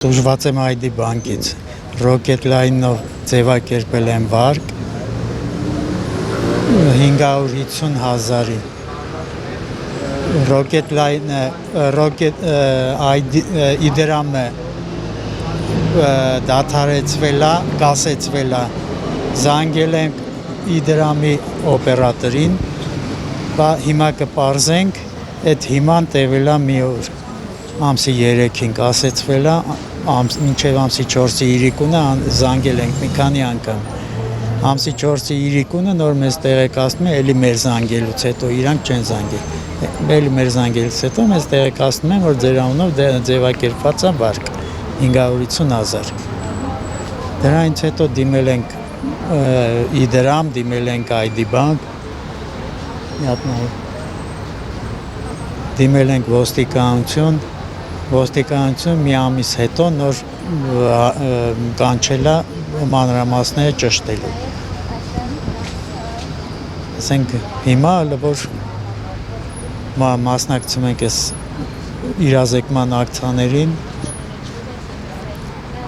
Տուժված եմ ID բանկից, Rocket Line-ով ձևակերպել եմ վարկ 550,000-ի, Rocket Line-ը, իդրամը դադարեցվել է, կասեցվել է, զանգել ենք իդրամի օպերատորին, հիմա կպարզենք, այդ հիման տևել է մի օր, ամսի 3-ին կասեցվել է, մինչև ամսի 4-ի իրիկունը զանգել ենք մի քանի անգամ, ամսի 4-ի իրիկունը նոր մեզ տեղեկացնում է, էլի մեր զանգելուց հետո իրանք չեն զանգել, էլի մեր զանգելուց հետո մեզ տեղեկացնում են, որ ձեր անունով ձևակերպված է վարկ 550,000, դրանից հետո դիմել ենք իդրամ, դիմել ենք ID բանկ, դիմել ենք ոստիկանություն մի ամիս հետո նոր կանչել է մանրամասները ճշտելու, ասենք հիմա որ մասնակցում ենք այս իրազեկման ակցիաներին,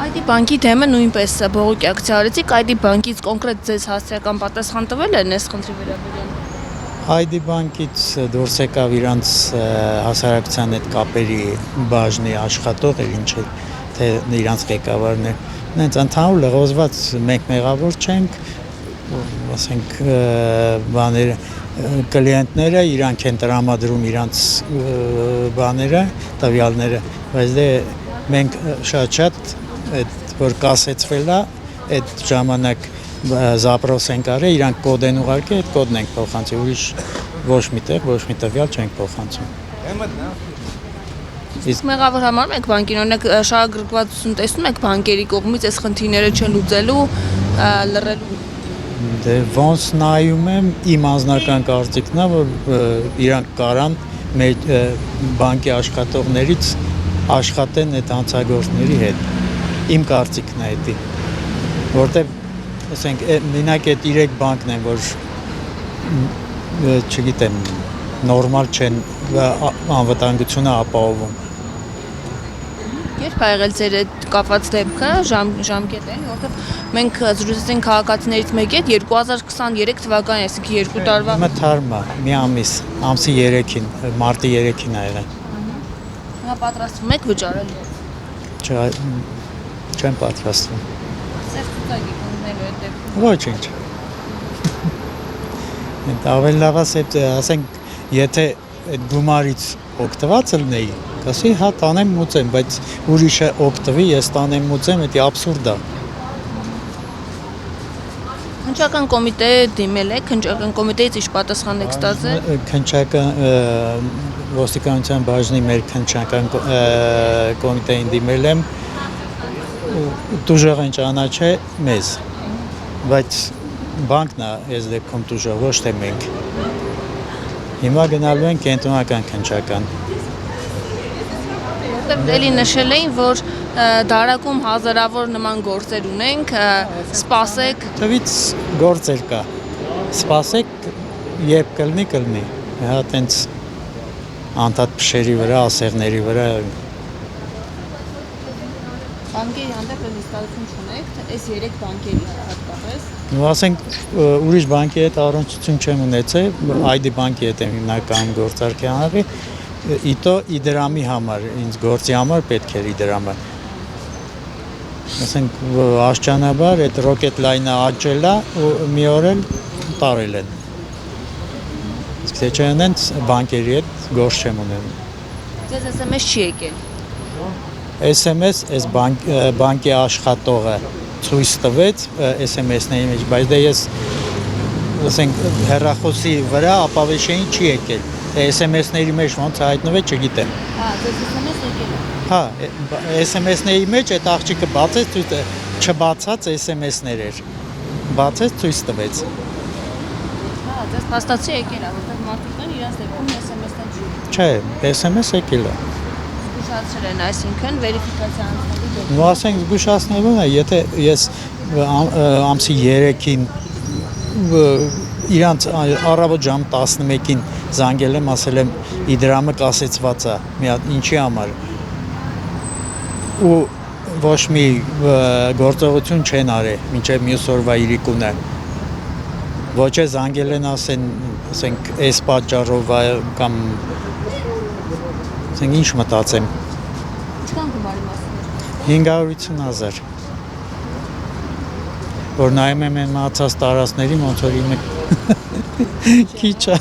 ID բանկի թեմը նույնպես բողոքի ակցիա արեցիք, ID բանկից կոնկրետ ձեզ հասարակական պատասխան տվել են այս խնդրի վերաբերյալ։ ID բանկից դուրս եկավ իրանց հասարակության հետ կապերի բաժնի աշխատող էր, ինչ թե իրանց ղեկավարն է, նենց ընդհանուր լղոզված մենք մեղավոր չենք, ասենք բաները կլիենտները իրանք են տրամադրում իրանց բաները, տվյալները, բայց դե մենք շատ որ կասեցվել է, այդ ժամանակ զապրոս ենք արել, իրանք կոդ են ուղարկել, այդ կոդն ենք փոխանցել, ուրիշ ոչ մի տվյալ չենք փոխանցում։ Իսկ մեղավոր համարում եք բանկին, օրինակ շահագրգռվածություն տեսնում եք բանկերի կողմից այս խնդիրները չլուծելու, լռելու։ Դե ոնց նայում եմ, իմ անձնական կարծիքն է, որ իրանք կարան մեր բանկի աշխատողներից աշխատեն այդ հանցագործների հետ։ Իմ կարծիքն է դա, որտեղ ասենք մենակ այդ 3 բանկն են, որ չգիտեմ, նորմալ չեն անվտանգությունը ապահովում։ Երբ ա եղել ձեր այդ կապված դեպքը, ժամկետ է, որտեղ մենք զրուցեցինք քաղաքացիներից մեկի հետ 2023 թվականի, այսինքն 2 տարվա։ Հիմա թարմ է, մի ամիս, ամսի 3-ին, մարտի 3-ին ա եղել։ Հիմա պատրաստվում եք վճարել։ Չեմ պատրաստվում։ Սև ցուցակի կունենալու այդ դեպքում։ Ոչինչ։ Ավելի լավ է, ասենք, եթե այդ գումարից օգտված լինեի, կասեի, հա, տանեմ մուծեմ, բայց ուրիշը օգտվի, ես տանեմ մուծեմ, դա աբսուրդ է։ Քննչական կոմիտե դիմել եք, քննչական կոմիտեից ինչ պատասխան եք ստացել։ Քննչական ոստիկանության բաժնի մեր քննչական կոմիտեին դիմել եմ, տուժող են ճանաչել մեզ, բայց բանկն է այս դեպքում տուժող, ոչ թե մենք։ Հիմա գնալու են կենտրոնական քննչական։ Որտեղ էլի նշել էին, որ դարակում հազարավոր նման գործեր ունենք, սպասեք։ Տվից գործեր կա, սպասեք, երբ կլնի, հա տենց անդադ փշերի վրա, ասեղների վրա։ Բանկերի հանդեպ հստակություն չունեք, այս 3 բանկերի հատկապես։ Ու ասենք ուրիշ բանկի հետ առնչություն չեմ ունեցել, ID բանկի հետ եմ հիմնականում գործարքի անողի, իտո իդրամի համար, ինձ գործի համար պետք էր իդրամը։ Ասենք աշճանաբար այդ Rocket Line-ը աճել է ու մի օր էլ տարել են։ Իսկ թե չենենց բանկերի հետ գործ չեմ ունենում։ Ձեզ SMS չի եկել։ SMS այս բանկի աշխատողը ցույց տվեց SMS-ների մեջ, բայց դե ես ասենք հեռախոսի վրա ապավեշային չի եկել։ SMS-ների մեջ ոնց հայտնվել չգիտեմ։ Հա, ձեզ SMS եկել է։ Հա, SMS-ների մեջ այդ աղջիկը բացեց, չբացած SMS-ներ էր։ Բացեց, ցույց տվեց։ Հա, ձեզ փաստացի եկել է, որտեղ մարդիկ են իրենց դեպքում SMS-ներ ջուր։ Չէ, SMS եկել է։ Զգուշացրել են, այսինքն վերիֆիկացիա անցնելու դեպքում։ Ու ասենք զգուշացնելուն է, եթե ես ամսի 3-ին իրանց առավոտ ժամ 11-ին զանգել եմ, ասել եմ իդրամը կասեցված է, մի հատ ինչի համար։ Ու ոչ մի գործողություն չեն արել մինչև մյուս օրվա իրիկունը։ Ոչ է զանգել են ասենք այս պատճառով կամ ասենք ինչ մտածեմ։ Ինչքան գումարի մասին։ 550,000 որ նայում եմ այն մահացած տարածքների ոնց որ իմը քիչ է։